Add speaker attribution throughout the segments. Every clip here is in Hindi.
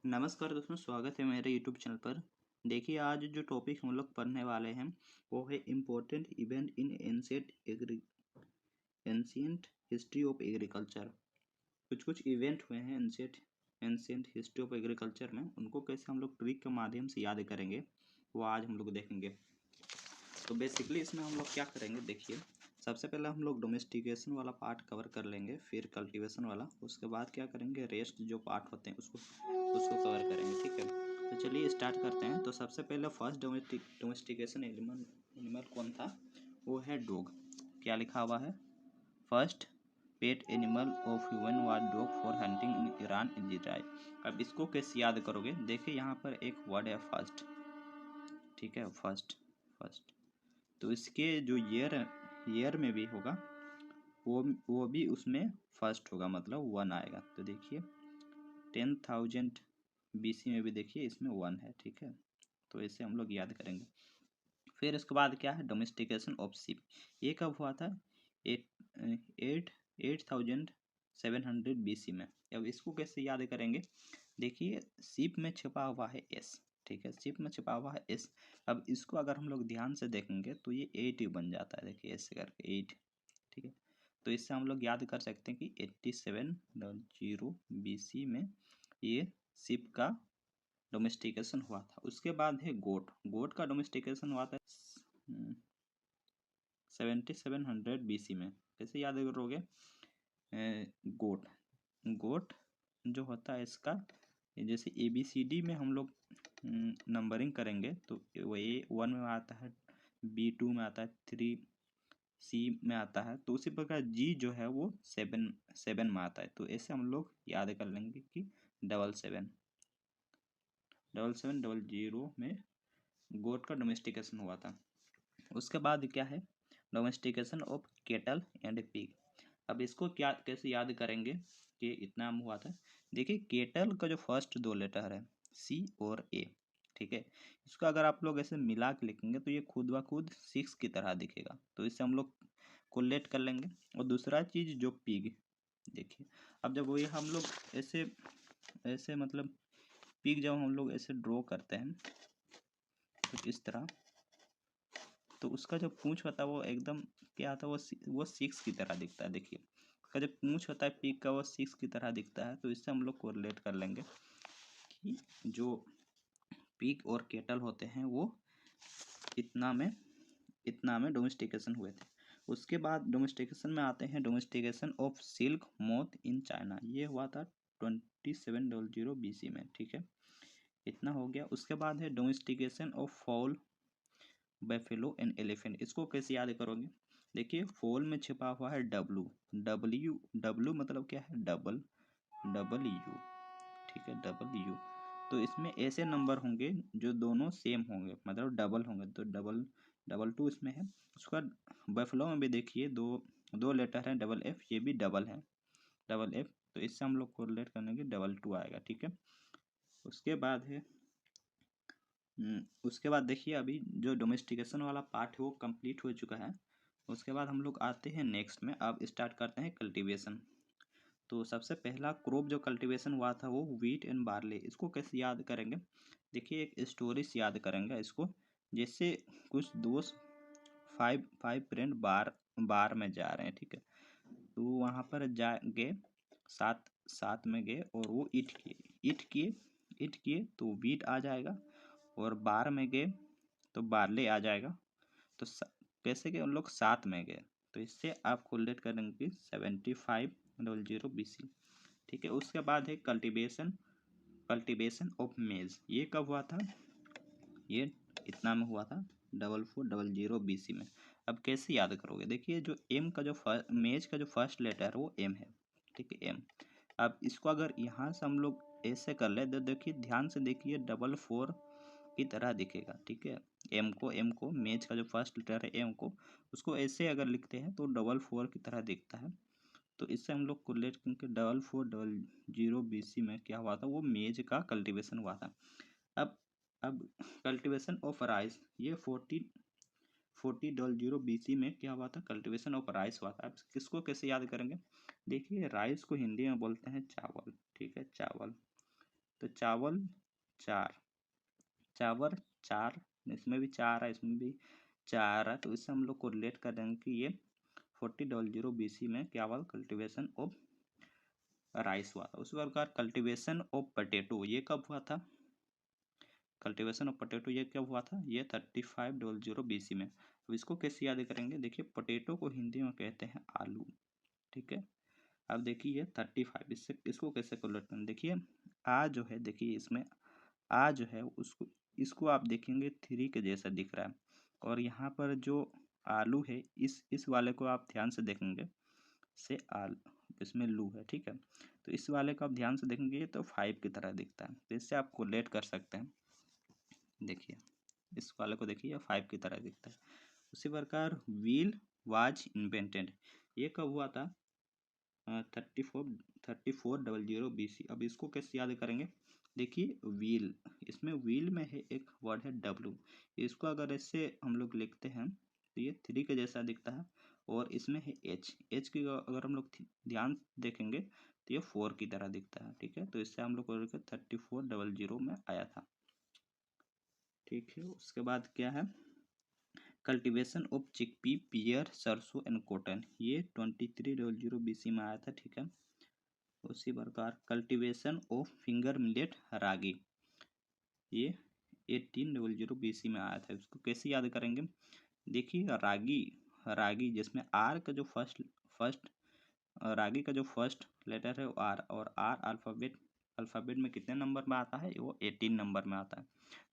Speaker 1: नमस्कार दोस्तों, स्वागत है मेरे यूट्यूब चैनल पर। देखिए, आज जो टॉपिक हम लोग पढ़ने वाले हैं वो है important event in ancient history of agriculture. कुछ कुछ इवेंट हुए हैं एंशियंट हिस्ट्री ऑफ एग्रीकल्चर में, उनको कैसे हम लोग ट्रिक के माध्यम से याद करेंगे वो आज हम लोग देखेंगे। तो बेसिकली इसमें हम लोग क्या करेंगे, देखिए सबसे पहले हम लोग डोमेस्टिकेशन वाला पार्ट कवर कर लेंगे, फिर कल्टीवेशन वाला, उसके बाद क्या करेंगे रेस्ट जो पार्ट होते हैं उसको कवर करेंगे। ठीक है, तो चलिए स्टार्ट करते हैं। तो सबसे पहले फर्स्ट डोमेस्टिकेशन एनिमल कौन था, वो है डॉग। क्या लिखा हुआ है, first pet animal of human was dog for hunting in Iran in Israel. अब इसको कैसे याद करोगे, देखिए यहाँ पर एक वर्ड है फर्स्ट। ठीक है, फर्स्ट फर्स्ट, तो इसके जो ईयर में भी होगा वो भी उसमें फर्स्ट होगा, मतलब 1 आएगा। तो देखिए 10,000 BC में भी देखिए इसमें 1 है। ठीक है, तो इसे हम लोग याद करेंगे। फिर इसके बाद क्या है, डोमेस्टिकेशन ऑफ शिप। ये कब हुआ था, 8700 BC में। अब इसको कैसे याद करेंगे, देखिए शिप में छिपा हुआ है एस। ठीक है, शिप में छिपा हुआ है एस। अब इसको अगर हम लोग ध्यान से देखेंगे तो ये 8 ही बन जाता है, देखिए ऐसे करके 8। ठीक है, तो इससे हम लोग याद कर सकते हैं कि 8700 BC में ये शिप का डोमेस्टिकेशन हुआ था। उसके बाद है गोट। गोट का डोमेस्टिकेशन हुआ था 7700 BC में। कैसे याद करोगे, गोट गोट जो होता है इसका, जैसे ABCD में हम लोग नंबरिंग करेंगे तो वो A1 में आता है, B2 में आता है, 3C में आता है, तो उसी प्रकार G जो है वो 7 में आता है। तो ऐसे हम लोग याद कर लेंगे कि 7700 में गोट का डोमेस्टिकेशन हुआ था। उसके बाद क्या है, domestication of kettle and pig. अब इसको क्या कैसे याद करेंगे कि इतना हुआ था। देखिए केटल का जो फर्स्ट 2 लेटर है C और A। ठीक है, इसको अगर आप लोग ऐसे मिला के लिखेंगे तो ये खुद ब खुद 6 की तरह दिखेगा, तो इससे हम लोग कोलेट कर लेंगे। और दूसरा चीज जो पिग, देखिए अब जब वही हम लोग ऐसे ऐसे मतलब पिग जब हम लोग ऐसे ड्रॉ करते हैं कुछ इस तरह, तो उसका जो पूंछ होता है वो एकदम क्या आता है, वो 6 की तरह दिखता है। देखिए उसका जो पूंछ होता है पिग का वो 6 की तरह दिखता है, तो इससे हम लोग कोरिलेट कर लेंगे कि जो पिग और केटल होते हैं वो इतना में डोमेस्टिकेशन हुए थे। उसके बाद डोमेस्टिकेशन में आते हैं domestication of silk moth in China. ये हुआ था 2700 BC में। ठीक है, इतना हो गया। उसके बाद है domestication of fall बैफेलो and elephant. इसको कैसे याद करोगे, देखिए फोल में छिपा हुआ है डब्ल्यू मतलब क्या है, डबल यू। ठीक है, डबल यू, तो इसमें ऐसे नंबर होंगे जो दोनों सेम होंगे, मतलब डबल होंगे, तो डबल डबल टू इसमें है। उसका बैफेलो में भी देखिए दो लेटर है, डबल एफ, ये भी डबल है, डबल एफ, तो इससे हम लोग कोरिलेट करने के डबल टू आएगा। ठीक है, उसके बाद है उसके बाद देखिए अभी जो डोमेस्टिकेशन वाला पार्ट है वो कंप्लीट हो चुका है। उसके बाद हम लोग आते हैं नेक्स्ट में, अब स्टार्ट करते हैं कल्टीवेशन। तो सबसे पहला क्रॉप जो कल्टीवेशन हुआ था वो व्हीट एंड बार्ले। इसको कैसे याद करेंगे, देखिए एक स्टोरी से याद करेंगे इसको। जैसे कुछ दोस्त फाइव फ्रेंड बार में जा रहे हैं। ठीक है, तो वहाँ पर जा गए, साथ साथ में गए और वो ईट किए तो व्हीट आ जाएगा, और बार में गए तो बार्ले आ जाएगा। तो कैसे कि उन लोग साथ में गए, तो इससे आप कोरिलेट करेंगे 7500 BC। ठीक है, उसके बाद है कल्टीवेशन ऑफ मेज। ये कब हुआ था, ये इतना में हुआ था 4400 BC में। अब कैसे याद करोगे, देखिए जो एम का जो मेज का जो फर्स्ट लेटर है वो एम है। ठीक है, एम। अब इसको अगर यहाँ से हम लोग ऐसे कर ले तो देखिए ध्यान से देखिए 44 की तरह दिखेगा। ठीक है, एम को मेज का जो फर्स्ट लेटर है एम को, उसको ऐसे अगर लिखते हैं तो 44 की तरह दिखता है। तो इससे हम लोग कोरिलेट करके 4400 BC में क्या हुआ था, वो मेज का कल्टीवेशन हुआ था। अब अब कल्टीवेशन ऑफ राइस, ये 4000 BC में क्या हुआ था, कल्टीवेशन ऑफ राइस हुआ था। अब किसको कैसे याद करेंगे, देखिए राइस को हिंदी में बोलते हैं चावल। ठीक है, चावल। तो चावल 4, चावल 4, इसमें भी 4 है, इसमें भी 4 है, तो इससे हम लोग को रिलेट कर देंगे कि ये 4000 BC में क्या हुआ, कल्टीवेशन ऑफ राइस हुआ था। उसी प्रकार कल्टीवेशन ऑफ पोटैटो ये कब हुआ था, कल्टीवेशन ऑफ पोटैटो ये कब हुआ था, ये 3500 BC में। अब इसको कैसे याद करेंगे, देखिए पोटैटो को हिंदी में कहते हैं आलू, ठीक है। अब देखिए ये 35, इससे इसको कैसे कैलकुलेट करें, देखिए आ जो है, देखिए इसमें आ जो है उसको, इसको आप देखेंगे 3 के जैसा दिख रहा है, और यहाँ पर जो आलू है इस वाले को आप ध्यान से देखेंगे से आल इसमें लू है, ठीक है। तो इस वाले को आप ध्यान से देखेंगे तो 5 की तरह दिखता है, तो इससे आप कोलेट कर सकते हैं। देखिए इस वाले को देखिए 5 की तरह दिखता है। उसी प्रकार व्हील वाज इन्वेंटेड ये कब हुआ था, 3400 BC। अब इसको कैसे याद करेंगे, देखिए व्हील, इसमें व्हील में है एक वर्ड है डब्लू, इसको अगर ऐसे हम लोग लिखते हैं तो ये 3 के जैसा दिखता है, और इसमें है एच की अगर हम लोग ध्यान देखेंगे तो ये 4 की तरह दिखता है, ठीक है। तो इससे हम लोग को 3400 में आया था, ठीक है। उसके बाद क्या है, कल्टीवेशन ऑफ चिकपी पियर सरसों एंड कॉटन ये 2300 BC में आया था, ठीक है। उसी प्रकार कल्टीवेशन ऑफ फिंगर मिलेट रागी ये 1800 BC में आया था। इसको कैसे याद करेंगे, देखिए रागी, रागी जिसमें आर का जो फर्स्ट फर्स्ट रागी का जो फर्स्ट लेटर है वो आर, और आर अल्फ़ाबेट में कितने नंबर में आता है, वो 18 नंबर में आता है।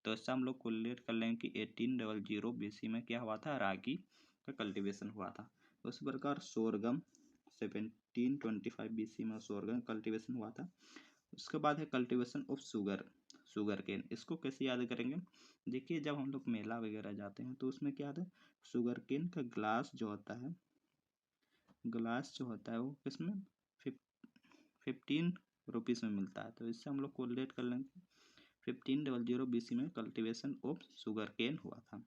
Speaker 1: तो इससे हम लोग कोरिलेट कर लेंगे कि 1800 BC में क्या हुआ था, रागी का कल्टीवेशन हुआ था। उसी प्रकार सोरगम 1725 BC में सोरगम कल्टीवेशन हुआ था। उसके बाद है कल्टीवेशन ऑफ शुगर केन, इसको कैसे याद करेंगे, देखिए जब हम लोग मेला वगैरह जाते हैं तो उसमें क्या होता है, शुगर केन का ग्लास जो होता है, ग्लास जो होता है वो किसमें 15 रुपीज़ में मिलता है। तो इससे हम लोग कोरिलेट कर लेंगे 1500 BC में कल्टीवेशन ऑफ शुगर केन हुआ था।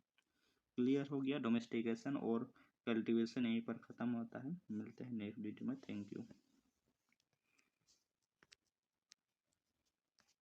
Speaker 1: क्लियर हो गया, डोमेस्टिकेशन और कल्टीवेशन यहीं पर ख़त्म होता है। मिलते हैं नेक्स्ट वीडियो में, थैंक यू।